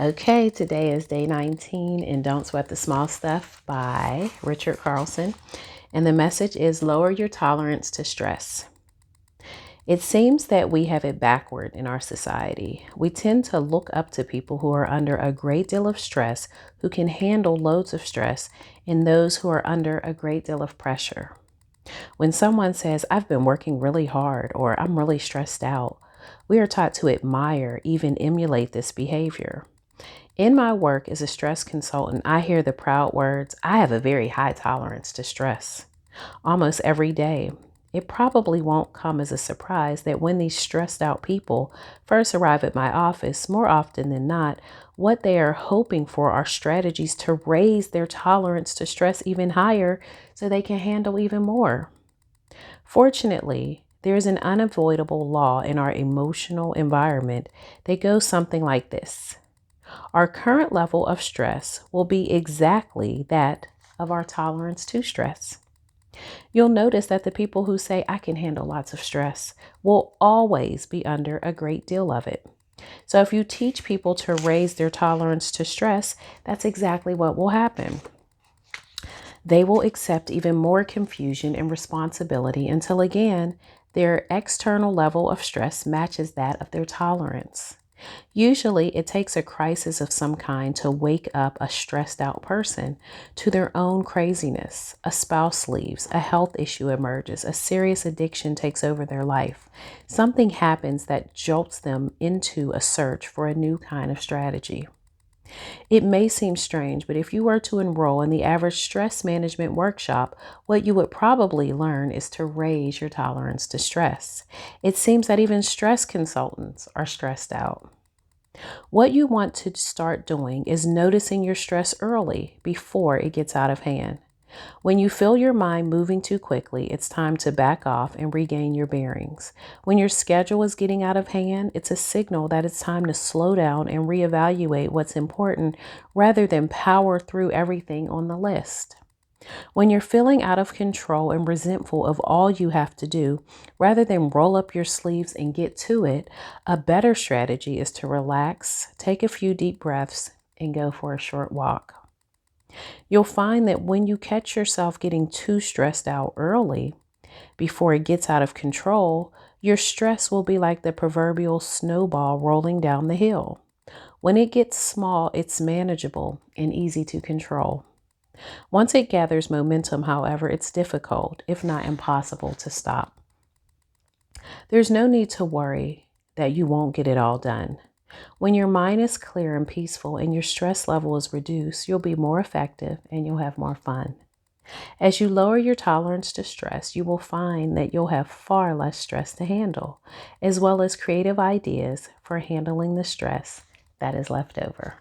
Okay, today is day 19 in Don't Sweat the Small Stuff by Richard Carlson. And the message is lower your tolerance to stress. It seems that we have it backward in our society. We tend to look up to people who are under a great deal of stress, who can handle loads of stress, and those who are under a great deal of pressure. When someone says, I've been working really hard, or I'm really stressed out, we are taught to admire, even emulate this behavior. In my work as a stress consultant, I hear the proud words, I have a very high tolerance to stress. Almost every day. It probably won't come as a surprise that when these stressed out people first arrive at my office, more often than not, what they are hoping for are strategies to raise their tolerance to stress even higher so they can handle even more. Fortunately, there is an unavoidable law in our emotional environment that goes something like this. Our current level of stress will be exactly that of our tolerance to stress. You'll notice that the people who say, I can handle lots of stress, will always be under a great deal of it. So if you teach people to raise their tolerance to stress, that's exactly what will happen. They will accept even more confusion and responsibility until again, their external level of stress matches that of their tolerance. Usually, it takes a crisis of some kind to wake up a stressed out person to their own craziness. A spouse leaves, a health issue emerges, a serious addiction takes over their life. Something happens that jolts them into a search for a new kind of strategy. It may seem strange, but if you were to enroll in the average stress management workshop, what you would probably learn is to raise your tolerance to stress. It seems that even stress consultants are stressed out. What you want to start doing is noticing your stress early before it gets out of hand. When you feel your mind moving too quickly, it's time to back off and regain your bearings. When your schedule is getting out of hand, it's a signal that it's time to slow down and reevaluate what's important rather than power through everything on the list. When you're feeling out of control and resentful of all you have to do, rather than roll up your sleeves and get to it, a better strategy is to relax, take a few deep breaths, and go for a short walk. You'll find that when you catch yourself getting too stressed out early, before it gets out of control, your stress will be like the proverbial snowball rolling down the hill. When it gets small, it's manageable and easy to control. Once it gathers momentum, however, it's difficult, if not impossible, to stop. There's no need to worry that you won't get it all done. When your mind is clear and peaceful and your stress level is reduced, you'll be more effective and you'll have more fun. As you lower your tolerance to stress, you will find that you'll have far less stress to handle, as well as creative ideas for handling the stress that is left over.